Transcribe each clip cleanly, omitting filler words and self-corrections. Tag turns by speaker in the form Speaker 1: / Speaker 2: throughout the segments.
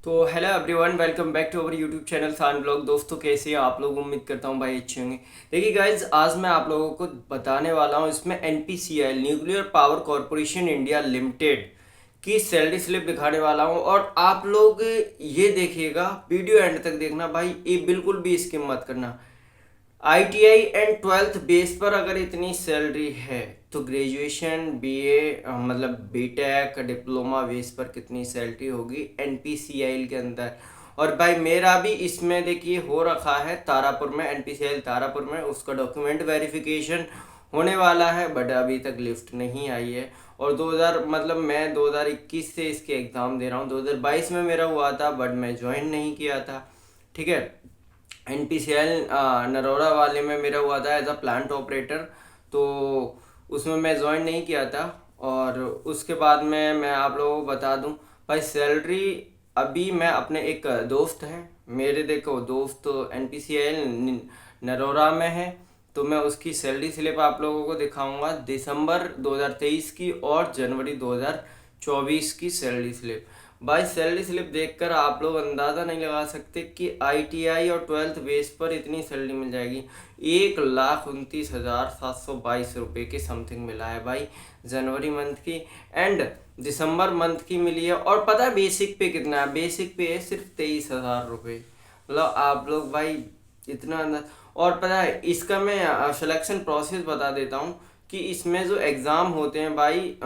Speaker 1: तो hello everyone, welcome back to our YouTube channel सान blog. दोस्तों कैसे हैं आप लोग? उम्मीद करता हूँ भाई अच्छे होंगे। देखिए गाइज, आज मैं आप लोगों को बताने वाला हूँ इसमें NPCI nuclear power corporation India limited की सैलरी स्लिप दिखाने वाला हूँ। और आप लोग ये देखिएगा, वीडियो एंड तक देखना भाई, ये बिल्कुल भी स्किप मत करना। आईटीआई एंड ट्वेल्थ बेस पर अगर इतनी सैलरी है तो ग्रेजुएशन बीए मतलब बीटेक डिप्लोमा बेस पर कितनी सैलरी होगी एनपीसीआई के अंदर। और भाई मेरा भी इसमें देखिए हो रखा है तारापुर में, एनपीसीआई तारापुर में, उसका डॉक्यूमेंट वेरिफिकेशन होने वाला है बट अभी तक लिफ्ट नहीं आई है। और 2000 मतलब मैं 2021 से इसके एग्ज़ाम दे रहा हूँ। 2022 में मेरा हुआ था बट मैं ज्वाइन नहीं किया था। ठीक है। एनपीसीएल नरोरा वाले में मेरा हुआ था एज अ प्लांट ऑपरेटर, तो उसमें मैं ज्वाइन नहीं किया था। और उसके बाद में मैं आप लोगों को बता दूं भाई, सैलरी अभी मैं अपने एक दोस्त है मेरे, देखो दोस्त एनपीसीएल नरोरा में है, तो मैं उसकी सैलरी स्लिप आप लोगों को दिखाऊंगा दिसंबर 2023 की और जनवरी 2024 की सैलरी स्लिप। भाई सैलरी स्लिप देखकर आप लोग अंदाज़ा नहीं लगा सकते कि आईटीआई और ट्वेल्थ बेस पर इतनी सैलरी मिल जाएगी। 1,29,722 रुपये के समथिंग मिला है भाई जनवरी मंथ की, एंड दिसंबर मंथ की मिली है। और पता है बेसिक पे कितना है? बेसिक पे है सिर्फ 23,000 रुपये। मतलब आप लोग भाई इतना और पता है इसका मैं सिलेक्शन प्रोसेस बता देता हूँ कि इसमें जो एग्ज़ाम होते हैं भाई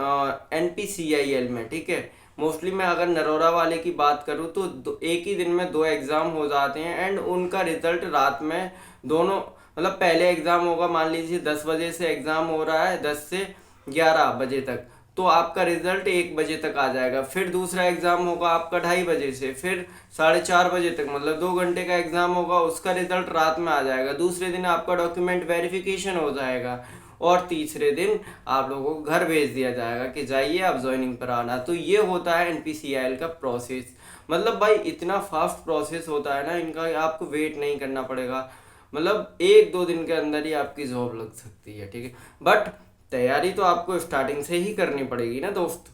Speaker 1: एनपीसीआईएल में, ठीक है, मोस्टली मैं अगर नरोरा वाले की बात करूँ तो एक ही दिन में 2 एग्ज़ाम हो जाते हैं एंड उनका रिजल्ट रात में दोनों, मतलब पहले एग्ज़ाम होगा मान लीजिए 10 बजे से एग्ज़ाम हो रहा है, 10 से 11 बजे तक, तो आपका रिजल्ट 1 बजे तक आ जाएगा। फिर दूसरा एग्ज़ाम होगा आपका 2:30 बजे से, फिर 4:30 बजे तक, मतलब 2 घंटे का एग्ज़ाम होगा, उसका रिजल्ट रात में आ जाएगा। दूसरे दिन आपका डॉक्यूमेंट वेरिफिकेशन हो जाएगा और तीसरे दिन आप लोगों को घर भेज दिया जाएगा कि जाइए आप ज्वाइनिंग पर आना। तो ये होता है एनपीसीआईएल का प्रोसेस। मतलब भाई इतना फास्ट प्रोसेस होता है ना इनका, आपको वेट नहीं करना पड़ेगा। मतलब 1-2 दिन के अंदर ही आपकी जॉब लग सकती है, ठीक है। बट तैयारी तो आपको स्टार्टिंग से ही करनी पड़ेगी ना दोस्त,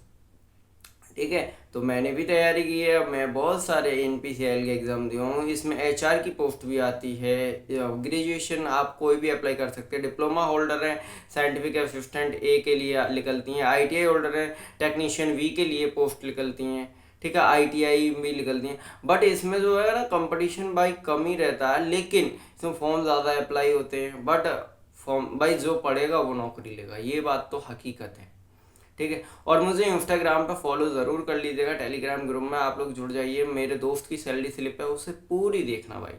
Speaker 1: ठीक है। तो मैंने भी तैयारी की है, मैं बहुत सारे एनपीसीआईएल के एग्ज़ाम दिया हूँ। इसमें एचआर की पोस्ट भी आती है। ग्रेजुएशन आप कोई भी अप्लाई कर सकते हैं। डिप्लोमा होल्डर है, साइंटिफिक असिस्टेंट ए के लिए निकलती हैं। आईटीआई होल्डर है, टेक्नीशियन वी के लिए पोस्ट निकलती हैं, ठीक है। आईटीआई भी निकलती हैं। बट इसमें जो है ना कंपटीशन भाई कम ही रहता है, लेकिन इसमें फॉर्म ज़्यादा अप्लाई होते हैं। बट फॉर्म भाई जो पढ़ेगा वो नौकरी लेगा, ये बात तो हकीकत है, ठीक है। और मुझे इंस्टाग्राम पे फॉलो ज़रूर कर लीजिएगा, टेलीग्राम ग्रुप में आप लोग जुड़ जाइए। मेरे दोस्त की सैलरी स्लिप है, उसे पूरी देखना भाई।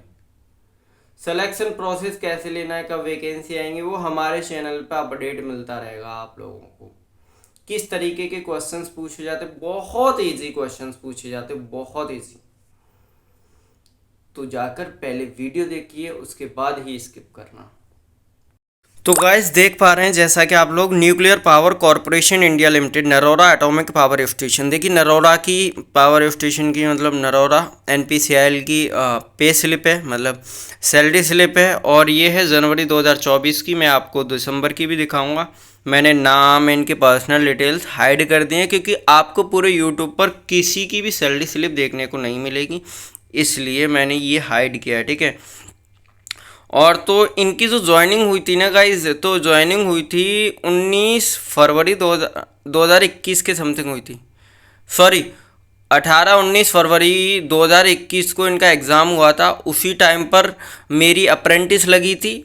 Speaker 1: सिलेक्शन प्रोसेस कैसे लेना है, कब वैकेंसी आएंगी, वो हमारे चैनल पे अपडेट मिलता रहेगा आप लोगों को। किस तरीके के क्वेश्चंस पूछे जाते, बहुत इजी क्वेश्चंस पूछे जाते, बहुत इजी। तो जाकर पहले वीडियो देखिए, उसके बाद ही स्किप करना। तो गाइस देख पा रहे हैं जैसा कि आप लोग, nuclear power corporation India limited Narora atomic power station, देखिए नरोरा की पावर स्टेशन की, मतलब नरोरा एनपीसीआईएल की पे स्लिप है, मतलब सैलरी स्लिप है। और ये है जनवरी 2024 की। मैं आपको दिसंबर की भी दिखाऊंगा। मैंने नाम, इनके पर्सनल डिटेल्स हाइड कर दिए हैं क्योंकि आपको पूरे यूट्यूब पर किसी की भी सैलरी स्लिप देखने को नहीं मिलेगी, इसलिए मैंने ये हाइड किया है, ठीक है। और तो इनकी जो ज्वाइनिंग हुई थी ना गाइज, तो ज्वाइनिंग हुई थी 19 फरवरी 2021 के समथिंग हुई थी। सॉरी, 18-19 फरवरी 2021 को इनका एग्ज़ाम हुआ था। उसी टाइम पर मेरी अप्रेंटिस लगी थी,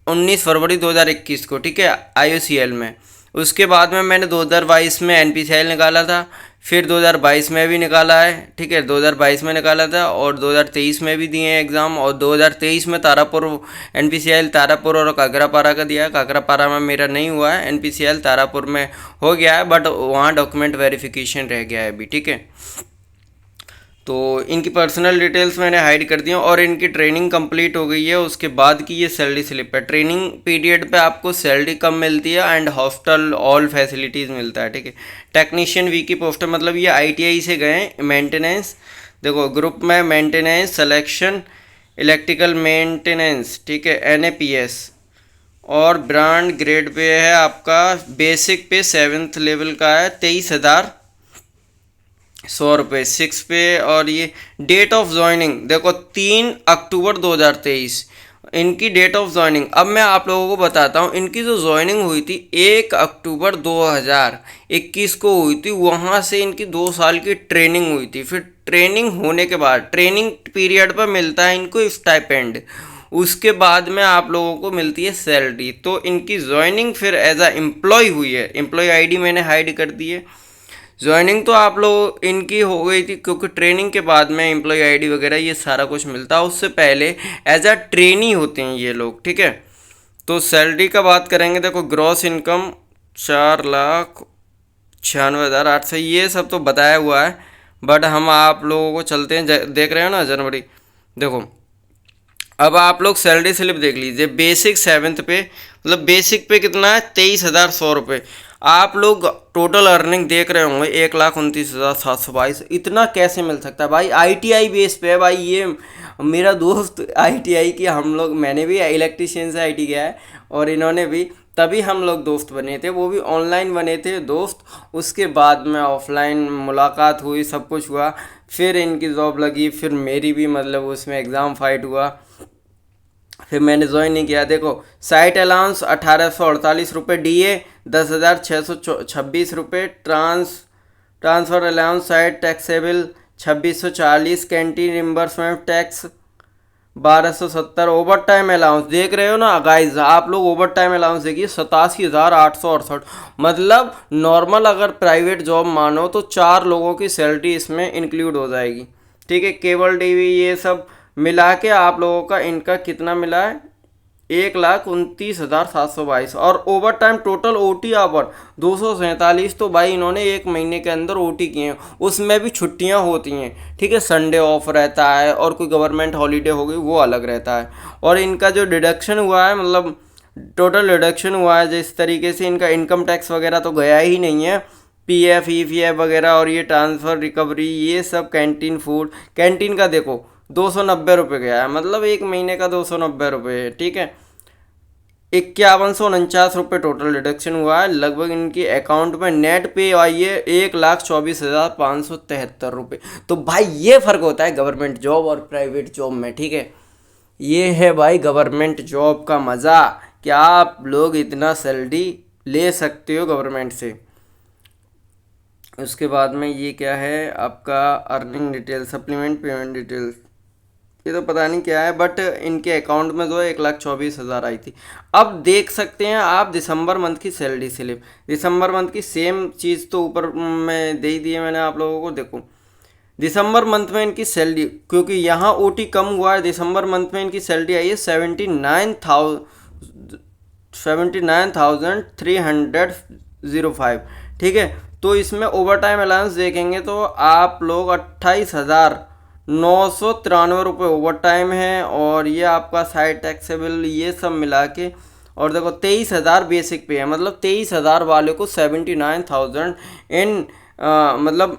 Speaker 1: 19 फरवरी 2021 को, ठीक है, आईओसीएल में। उसके बाद में मैंने 2022 में एनपीसीआईएल निकाला था, फिर 2022 में भी निकाला है, ठीक है, 2022 में निकाला था और 2023 में भी दिए हैं एग्ज़ाम। और 2023 में तारापुर, एनपीसीआईएल तारापुर और काकरापारा का दिया है। काकरापारा में मेरा नहीं हुआ है, एनपीसीआईएल तारापुर में हो गया है, बट वहाँ डॉक्यूमेंट वेरिफिकेशन रह गया है अभी, ठीक है। तो इनकी पर्सनल डिटेल्स मैंने हाइड कर दी हैं और इनकी ट्रेनिंग कंप्लीट हो गई है, उसके बाद की ये सैलरी स्लिप है। ट्रेनिंग पीरियड पे आपको सैलरी कम मिलती है एंड हॉस्टल ऑल फैसिलिटीज़ मिलता है, ठीक है। टेक्नीशियन वी की पोस्ट है, मतलब ये आईटीआई से गए मेंटेनेंस, देखो ग्रुप में मेंटेनेंस सिलेक्शन इलेक्ट्रिकल मेंटेनेंस, ठीक है, एनएपीएस। और ब्रांड ग्रेड पे है आपका, बेसिक पे 7th लेवल का है, 23,000 100 रुपये 6 पे। और ये डेट ऑफ ज्वाइनिंग देखो 3 अक्टूबर 2023 इनकी डेट ऑफ ज्वाइनिंग। अब मैं आप लोगों को बताता हूँ इनकी जो ज्वाइनिंग हुई थी 1 अक्टूबर 2021 को हुई थी। वहाँ से इनकी 2 साल की ट्रेनिंग हुई थी। फिर ट्रेनिंग होने के बाद ट्रेनिंग पीरियड पर मिलता है इनको स्टाइपेंड। उसके बाद में आप लोगों को मिलती है सैलरी। तो इनकी ज्वाइनिंग फिर एज अ एम्प्लॉय हुई है। एम्प्लॉय आईडी मैंने हाइड कर दी है। ज्वाइनिंग तो आप लोग इनकी हो गई थी क्योंकि ट्रेनिंग के बाद में एम्प्लॉय आईडी वगैरह ये सारा कुछ मिलता है। उससे पहले एज अ ट्रेनी होते हैं ये लोग, ठीक है। तो सैलरी का बात करेंगे, देखो ग्रॉस इनकम 4,96,800 ये सब तो बताया हुआ है। बट हम आप लोगों को चलते हैं देख रहे हो ना जनवरी। देखो अब आप लोग सैलरी स्लिप देख लीजिए। बेसिक 7th पे मतलब बेसिक पे कितना है 23,100 रुपये। आप लोग टोटल अर्निंग देख रहे होंगे 1,29,722। इतना कैसे मिल सकता है भाई? आईटीआई बेस पे है भाई। ये मेरा दोस्त आईटीआई की, हम लोग मैंने भी इलेक्ट्रीशियन से आईटी किया है और इन्होंने भी, तभी हम लोग दोस्त बने थे। वो भी ऑनलाइन बने थे दोस्त। उसके बाद में ऑफलाइन मुलाकात हुई, सब कुछ हुआ। फिर इनकी जॉब लगी, फिर मेरी भी मतलब उसमें एग्ज़ाम फाइट हुआ। फिर मैंने ज्वाइन नहीं किया। देखो साइट अलाउंस 1,848 रुपये, डीए 10,626 रुपये, transfer allowance site taxable 2,640, canteen reimbursement tax 1,270, over time allowance देख रहे हो ना गाइज आप लोग। ओवर टाइम अलाउंस देखिए 87,868। मतलब नॉर्मल अगर प्राइवेट जॉब मानो तो 4 लोगों की सैलरी इसमें इंक्लूड हो जाएगी, ठीक है। केबल टीवी ये सब मिला के आप लोगों का इनका कितना मिला है 1,29,722। और overtime total OT hour 247। तो भाई इन्होंने 1 महीने के अंदर ओटी किए हैं। उसमें भी छुट्टियां होती हैं, ठीक है। संडे ऑफ रहता है और कोई गवर्नमेंट हॉलीडे हो गई वो अलग रहता है। और इनका जो डिडक्शन हुआ है मतलब टोटल डिडक्शन हुआ है जिस तरीके से, इनका इनकम टैक्स वगैरह तो गया ही नहीं है। पीएफ ईपीएफ वगैरह और ये ट्रांसफ़र रिकवरी ये सब, कैंटीन फूड, कैंटीन का देखो 290 रुपये गया है। मतलब 1 महीने का 290 रुपये है, ठीक है। 5,149 रुपये टोटल डिडक्शन हुआ है। लगभग इनकी अकाउंट में नेट पे आई है 1,24,573 रुपये। तो भाई ये फ़र्क होता है गवर्नमेंट जॉब और प्राइवेट जॉब में, ठीक है। ये है भाई गवर्नमेंट जॉब का मज़ा, कि आप लोग इतना सैलरी ले सकते हो गवर्नमेंट से। उसके बाद में ये क्या है आपका earning detail, supplement payment details, ये तो पता नहीं क्या है। बट इनके अकाउंट में जो है 1,24,000 आई थी। अब देख सकते हैं आप दिसंबर मंथ की सैलरी स्लिप। दिसंबर मंथ की सेम चीज़ तो ऊपर में दे ही दी है मैंने आप लोगों को। देखो दिसंबर मंथ में इनकी सैलरी, क्योंकि यहाँ ओटी कम हुआ है, दिसंबर मंथ में इनकी सैलरी आई है 79,305, ठीक है। तो इसमें ओवर टाइम अलाउंस देखेंगे तो आप लोग 28,993 रुपये ओवर टाइम है। और ये आपका साइड टैक्सेबल ये सब मिला के, और देखो 23,000 बेसिक पे है। मतलब 23,000 वाले को 79,000 इन मतलब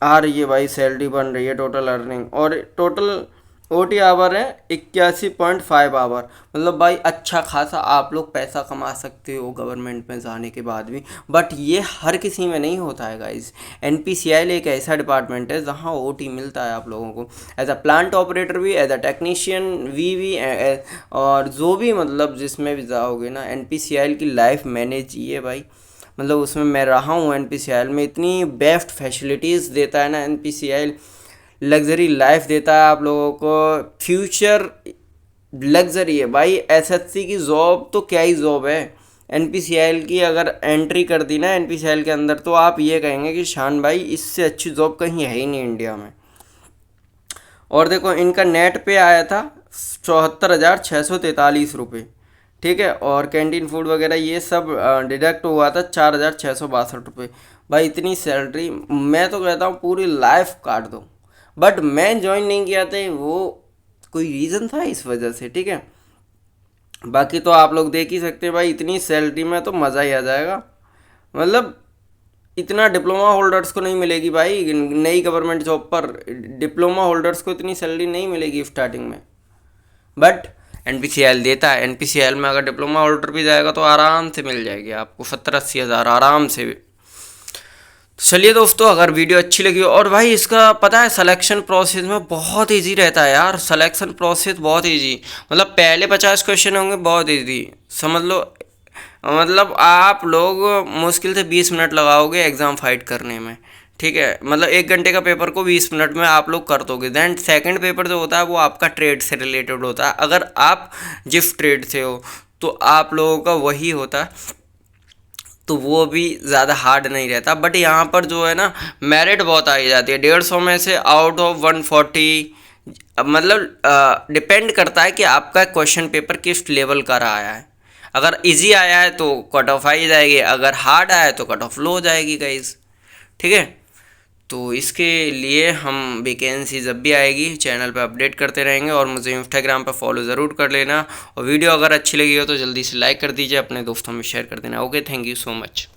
Speaker 1: आ रही है भाई, सैलरी बन रही है टोटल अर्निंग। और टोटल ओटी आवर है 81.5 आवर। मतलब भाई अच्छा खासा आप लोग पैसा कमा सकते हो गवर्नमेंट में जाने के बाद भी। बट ये हर किसी में नहीं होता है गाइज। एनपीसीआई एक ऐसा डिपार्टमेंट है जहाँ ओटी मिलता है आप लोगों को एज अ प्लांट ऑपरेटर भी, एज अ टेक्नीशियन भी और जो भी मतलब जिसमें भी जाओगे ना। एनपीसीआई की लाइफ मैंने जी है भाई। मतलब उसमें मैं रहा हूँ एनपीसीआई में। इतनी बेस्ट फैसिलिटीज़ देता है ना एनपीसीआई। लग्जरी लाइफ देता है आप लोगों को, फ्यूचर लग्जरी है भाई। एसएससी की जॉब तो क्या ही जॉब है। एनपीसीआई की अगर एंट्री कर दी ना एनपीसीआई के अंदर तो आप ये कहेंगे कि शान भाई इससे अच्छी जॉब कहीं है ही नहीं इंडिया में। और देखो इनका नेट पे आया था 74,643 रुपये, ठीक है। और कैंटीन फूड वगैरह ये सब डिडक्ट हुआ था 4,662 रुपये। भाई इतनी सैलरी मैं तो कहता हूँ पूरी लाइफ काट दो। बट मैं ज्वाइन नहीं किया था, वो कोई रीज़न था इस वजह से, ठीक है। बाकी तो आप लोग देख ही सकते हैं भाई, इतनी सैलरी में तो मज़ा ही आ जाएगा। मतलब इतना डिप्लोमा होल्डर्स को नहीं मिलेगी भाई नई गवर्नमेंट जॉब पर। डिप्लोमा होल्डर्स को इतनी सैलरी नहीं मिलेगी स्टार्टिंग में। बट एनपीसीआई देता है। एनपीसीआई में अगर डिप्लोमा होल्डर भी जाएगा तो आराम से मिल जाएगी आपको 70-80 हज़ार आराम से। चलिए दोस्तों, अगर वीडियो अच्छी लगी हो, और भाई इसका पता है सिलेक्शन प्रोसेस में बहुत इजी रहता है यार, सिलेक्शन प्रोसेस बहुत इजी, मतलब पहले 50 क्वेश्चन होंगे बहुत इजी, समझ लो। मतलब आप लोग मुश्किल से 20 मिनट लगाओगे एग्ज़ाम फाइट करने में, ठीक है। मतलब 1 घंटे का पेपर को 20 मिनट में आप लोग कर दोगे। देन सेकंड पेपर जो होता है वो आपका ट्रेड से रिलेटेड होता है। अगर आप जिस ट्रेड से हो तो आप लोगों का वही होता है, तो वो भी ज़्यादा हार्ड नहीं रहता। बट यहाँ पर जो है ना, मेरिट बहुत आई जाती है 150 में से आउट ऑफ 140। मतलब डिपेंड करता है कि आपका क्वेश्चन पेपर किस लेवल का रहा है। अगर इजी आया है तो कट ऑफ आई जाएगी, अगर हार्ड आया है तो कट ऑफ लो हो जाएगी गाइज, ठीक है। तो इसके लिए हम वैकेंसी जब भी आएगी चैनल पे अपडेट करते रहेंगे, और मुझे इंस्टाग्राम पे फॉलो ज़रूर कर लेना। और वीडियो अगर अच्छी लगी हो तो जल्दी से लाइक कर दीजिए, अपने दोस्तों में शेयर कर देना। Okay, thank you so much.